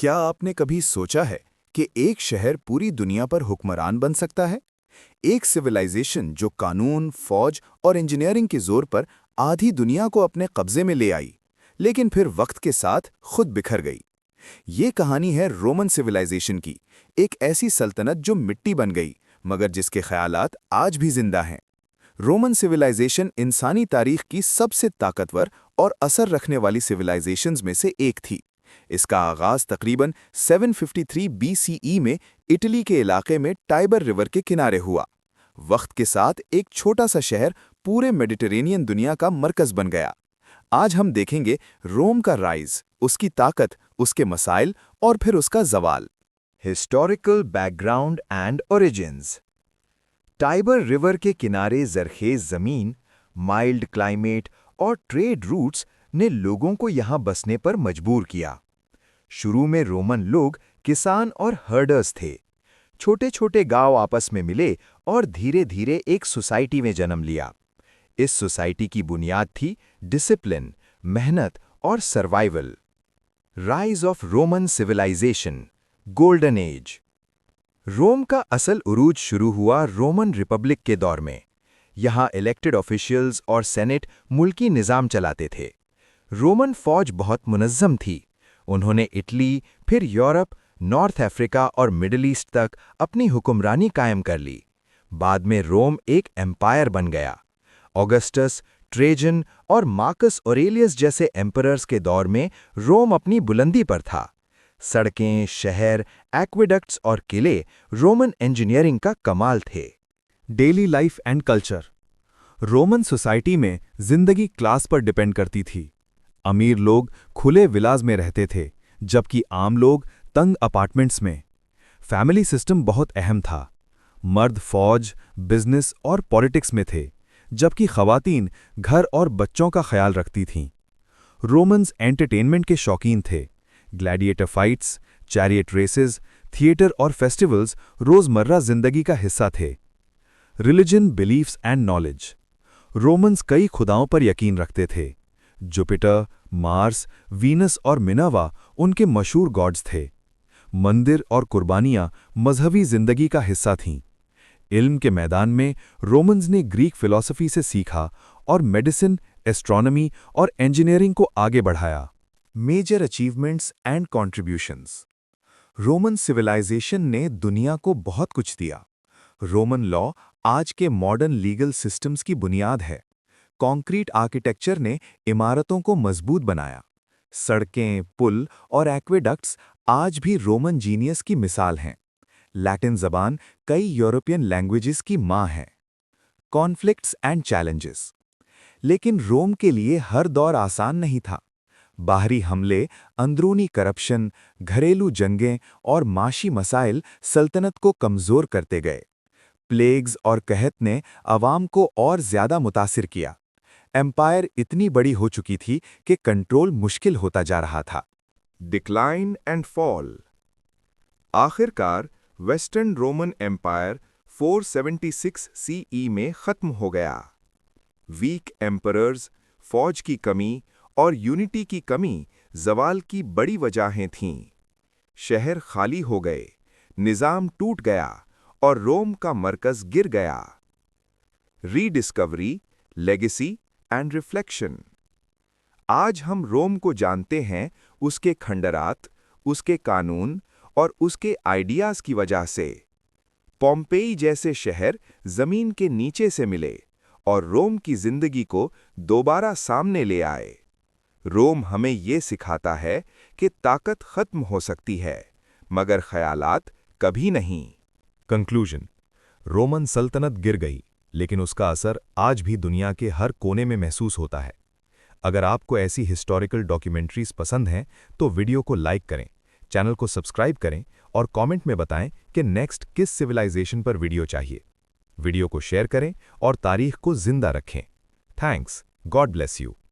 क्या आपने कभी सोचा है कि एक शहर पूरी दुनिया पर हुक्मरान बन सकता है? एक सिविलाइजेशन जो कानून, फौज और इंजीनियरिंग के जोर पर आधी दुनिया को अपने कब्जे में ले आई, लेकिन फिर वक्त के साथ खुद बिखर गई। ये कहानी है रोमन सिविलाइजेशन की, एक ऐसी सल्तनत जो मिट्टी बन गई, मगर जिसके ख्यालात आज भी जिंदा हैं। रोमन सिविलाइजेशन इंसानी तारीख की सबसे ताकतवर और असर रखने वाली सिविलाइजेशंस में से एक थी। इसका आगाज तकरीबन 753 BCE में इटली के इलाके में टाइबर रिवर के किनारे हुआ। वक्त के साथ एक छोटा सा शहर पूरे मेडिटेरेनियन दुनिया का मरकज बन गया। आज हम देखेंगे रोम का राइज, उसकी ताकत, उसके मसाइल और फिर उसका जवाल। Historical background and origins. Tiber river के किनारे जरखेज जमीन, माइल्ड क्लाइमेट और ट्रेड रूट्स ने लोगों को यहां बसने पर मजबूर किया। शुरू में रोमन लोग किसान और हर्डर्स थे। छोटे छोटे गांव आपस में मिले और धीरे धीरे एक सोसाइटी में जन्म लिया। इस सोसाइटी की बुनियाद थी डिसिप्लिन, मेहनत और survival. Rise of Roman civilisation, golden age. Rome का असल उरूज शुरू हुआ रोमन रिपब्लिक के दौर में। यहाँ इलेक्टेड ऑफिशियल्स और सेनेट मुल्की निज़ाम चलाते थे। रोमन फौज बहुत मुनज़्ज़म थी। उन्होंने इटली, फिर यूरोप, नॉर्थ अफ्रीका और मिडिल ईस्ट तक अपनी हुक्मरानी कायम कर ली। बाद में रोम एक एम्पायर बन गया। ऑगस्टस, ट्रेजन और मार्कस ऑरेलियस जैसे एम्परर्स के दौर में रोम अपनी बुलंदी पर था। सड़कें, शहर, एक्वेडक्ट्स और किले रोमन इंजीनियरिंग का कमाल थे। Daily life and culture. Roman society में जिंदगी क्लास पर डिपेंड करती थी। अमीर लोग खुले विलास में रहते थे, जबकि आम लोग तंग अपार्टमेंट्स में। फैमिली सिस्टम बहुत अहम था। मर्द फौज, बिजनेस और पॉलिटिक्स में थे, जबकि खवातीन घर और बच्चों का ख्याल रखती थीं। रोमन्स एंटरटेनमेंट के शौकीन थे। Gladiator fights, chariot races, theatre और फेस्टिवल्स रोजमर्रा जिंदगी का हिस्सा थे। Religion, beliefs and knowledge. Romans कई खुदाओं पर यकीन रखते थे। जुपिटर, मार्स, वीनस और मिनर्वा उनके मशहूर गॉड्स थे। मंदिर और कुर्बानियां मजहबी जिंदगी का हिस्सा थीं। इल्म के मैदान में रोमन्स ने ग्रीक फिलॉसफी से सीखा और मेडिसिन, एस्ट्रोनॉमी और इंजीनियरिंग को आगे बढ़ाया। Major achievements and contributions. Roman civilisation ने दुनिया को बहुत कुछ दिया। रोमन लॉ आज के मॉडर्न लीगल सिस्टम्स की बुनियाद है। कंक्रीट आर्किटेक्चर ने इमारतों को मजबूत बनाया। सड़कें, पुल और एक्वेडक्ट्स आज भी रोमन जीनियस की मिसाल हैं। लैटिन जबान कई यूरोपियन लैंग्वेजेस की मां है। Conflicts and challenges. लेकिन रोम के लिए हर दौर आसान नहीं था। बाहरी हमले, अंदरूनी करप्शन, घरेलू जंगें और माशी मसाइल सल्तनत को कमजोर करते गए। प्लेग्स और कहत ने अवाम को और ज्यादा मुतासिर किया। एम्पायर इतनी बड़ी हो चुकी थी कि कंट्रोल मुश्किल होता जा रहा था। Decline and fall. आखिरकार वेस्टर्न रोमन एम्पायर 476 CE में खत्म हो गया। वीक एम्परर्स, फौज की कमी और यूनिटी की कमी जवाल की बड़ी वजहें थीं। शहर खाली हो गए, निज़ाम टूट गया और रोम का मरकज गिर गया। Rediscovery, legacy and reflection. आज हम रोम को जानते हैं उसके खंडरात, उसके कानून और उसके आइडियाज की वजह से। पोम्पेई जैसे शहर जमीन के नीचे से मिले और रोम की जिंदगी को दोबारा सामने ले आए। रोम हमें ये सिखाता है कि ताकत खत्म हो सकती है, मगर ख्यालात कभी नहीं। कंक्लूजन। रोमन सल्तनत गिर गई, लेकिन उसका असर आज भी दुनिया के हर कोने में महसूस होता है। अगर आपको ऐसी हिस्टोरिकल डॉक्यूमेंट्रीज पसंद हैं तो वीडियो को लाइक करें, चैनल को सब्सक्राइब करें और कमेंट में बताएं कि नेक्स्ट किस सिविलाइजेशन पर वीडियो चाहिए। वीडियो को शेयर करें और तारीख को जिंदा रखें। थैंक्स। God bless you.